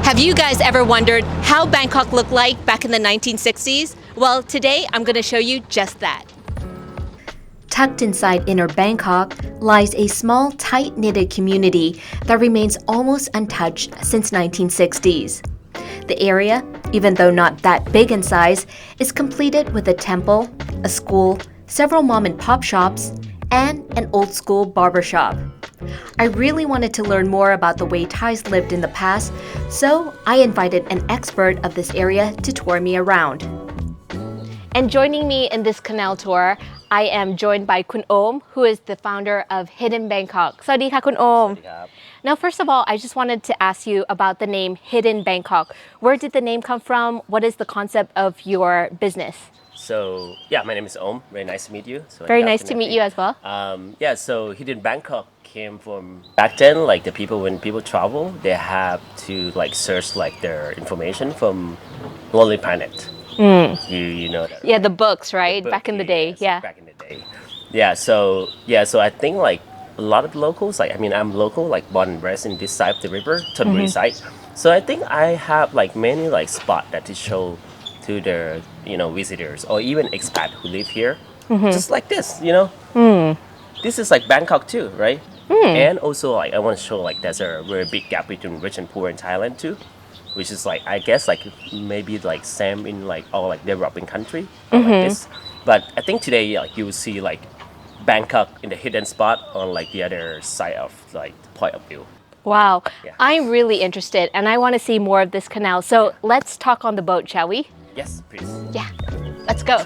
Have you guys ever wondered how Bangkok looked like back in the 1960s? Well, today I'm going to show you just that. Tucked inside inner Bangkok lies a small, tight-knitted community that remains almost untouched since 1960s. The area, even though not that big in size, is completed with a temple, a school, several mom-and-pop shops, and an old-school barbershop. I really wanted to learn more about the way Thais lived in the past, so I invited an expert of this area to tour me around. And joining me in this canal tour, I am joined by Khun Ohm, who is the founder of Hidden Bangkok. สวัสดีค่ะ Khun Ohm. Now, first of all, I just wanted to ask you about the name Hidden Bangkok. Where did the name come from? What is the concept of your business? So, yeah, my name is Ohm. Very nice to meet you. So Very nice to meet you as well. So Hidden Bangkok came from back then, like when people travel, they have to like search like their information from Lonely Planet. You know that. Yeah, the books, right? Book, back in the day. yes, Yeah. Back in the day. So I think like a lot of locals, like I'm local, like born and raised in this side of the river, Thonburi side. So I think I have like many like spot that to show to the visitors or even expat who live here, just like this, This is like Bangkok too, right? And also like I want to show like there's a very big gap between rich and poor in Thailand too, which is like I guess like maybe like same in like all like developing country or like this. But I think today like you will see like Bangkok in the hidden spot on like the other side of like the point of view. Wow. Yeah. I'm really interested and I want to see more of this canal. So let's talk on the boat, shall we? Yes, please. Yeah. Let's go.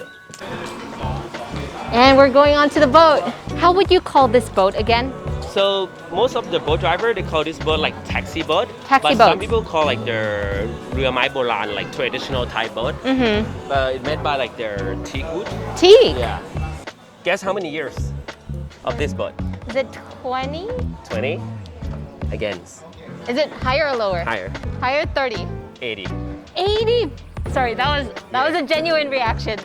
And we're going on to the boat. How would you call this boat again? So most of the boat driver they call this boat like taxi boat. Taxi but boat. Some people call like their เรือไม้โบราณ like traditional Thai boat. But it's made by like their teak wood. Teak? Yeah. Guess how many years of this boat? Is it 20? 20. Again, Is it higher or lower? higher. Higher 30. 80. 80. Sorry, that was a genuine reaction.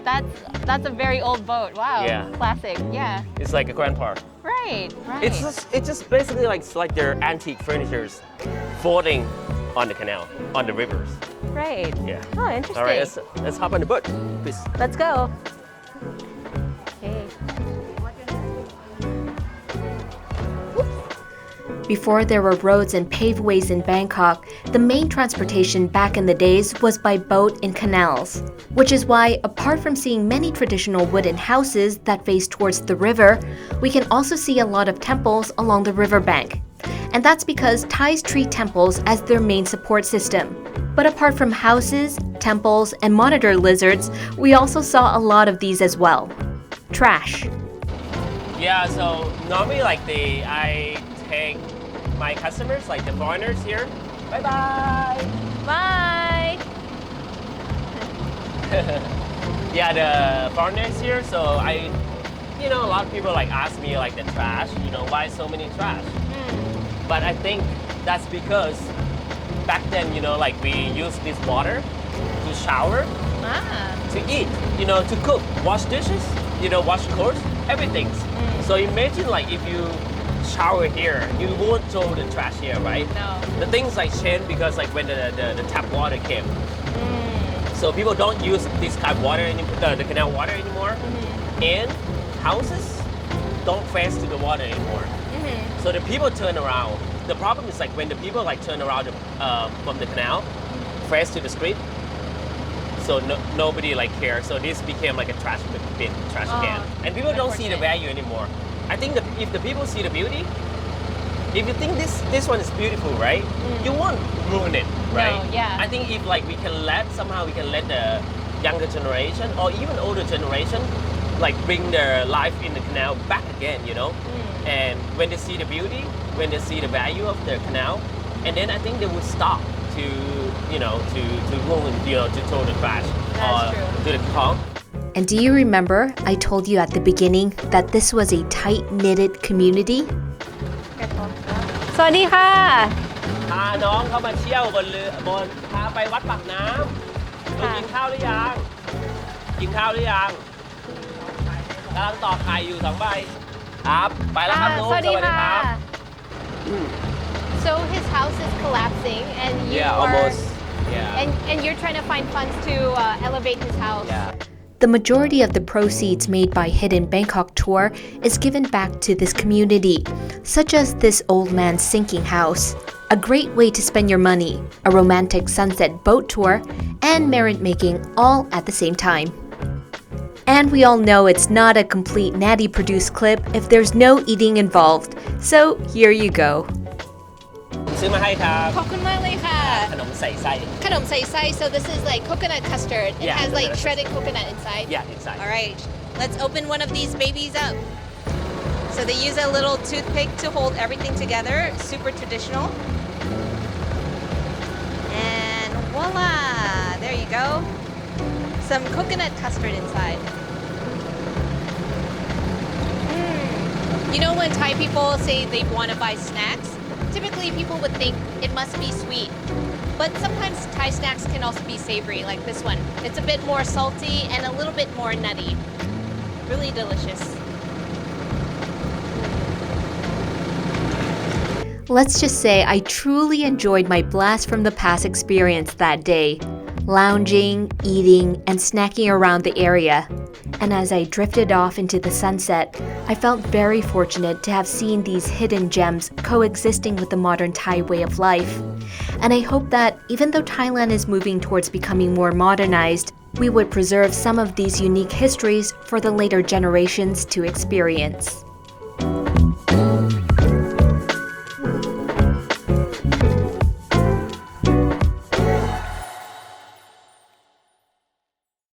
That's a very old boat. Wow. Yeah. Classic. Yeah. It's like a grandpa. Right. It's just basically like their antique furnitures floating on the canal, on the rivers. right. Yeah. Oh, interesting. All right, let's hop on the boat, please. Let's go. Okay. Before there were roads and paved ways in Bangkok, the main transportation back in the days was by boat in canals. Which is why, apart from seeing many traditional wooden houses that face towards the river, we can also see a lot of temples along the riverbank. And that's because Thais treat temples as their main support system. But apart from houses, temples, and monitor lizards, we also saw a lot of these as well. Trash. Yeah, so normally like I take my customers, like the foreigners here. Bye bye. Bye! Yeah, the foreigners here. So a lot of people like ask me like the trash. Why so many trash? But I think that's because back then, like we used this water to shower, to eat, to cook, wash dishes, wash clothes, everything. So imagine like if you shower here, you won't throw the trash here, right? No. The things like change because like when the tap water came. So people don't use this type of water anymore, the canal water anymore. And houses don't face to the water anymore. So the people turn around. The problem is like when the people like turn around from the canal, face to the street. So nobody like cares. So this became like a trash bin, trash can, and people don't see the value anymore. I think that if the people see the beauty, if you think this one is beautiful, right? You won't ruin it, right? No, yeah. I think if like we can let the younger generation or even older generation like bring their life in the canal back again, And when they see the beauty, when they see the value of the canal, and then I think they would stop to ruin, to throw the trash or to the clog. And do you remember I told you at the beginning that this was a tight-knitted community? สวัสดีค่ะ พาน้องเข้ามาเที่ยวบนเรือบนพาไปวัดปากน้ำกินข้าวหรือยังกำลังต่อไข่อยู่2 ใบครับไปแล้วครับนุ๊กสวัสดีครับ So his house is collapsing, and you Yeah, are, almost. Yeah. and you're trying to find funds to elevate his house. Yeah. The majority of the proceeds made by Hidden Bangkok Tour is given back to this community, such as this old man's sinking house, a great way to spend your money, a romantic sunset boat tour, and merit making all at the same time. And we all know it's not a complete Natty produced clip if there's no eating involved, so here you go. ซื้อมาให้ครับ ขอบคุณมากเลยค่ะ ขนมใส่ไส้ ขนมใส่ไส้ so this is like coconut custard. It Yeah, has like coconut shredded coconut inside. Yeah, inside. All right, let's open one of these babies up. So they use a little toothpick to hold everything together. Super traditional. And voila, there you go. Some coconut custard inside. You know when Thai people say they want to buy snacks? Typically people would think it must be sweet. But sometimes Thai snacks can also be savory, like this one. It's a bit more salty and a little bit more nutty. Really delicious. Let's just say I truly enjoyed my blast from the past experience that day, lounging, eating, and snacking around the area. And as I drifted off into the sunset, I felt very fortunate to have seen these hidden gems coexisting with the modern Thai way of life. And I hope that even though Thailand is moving towards becoming more modernized, we would preserve some of these unique histories for the later generations to experience.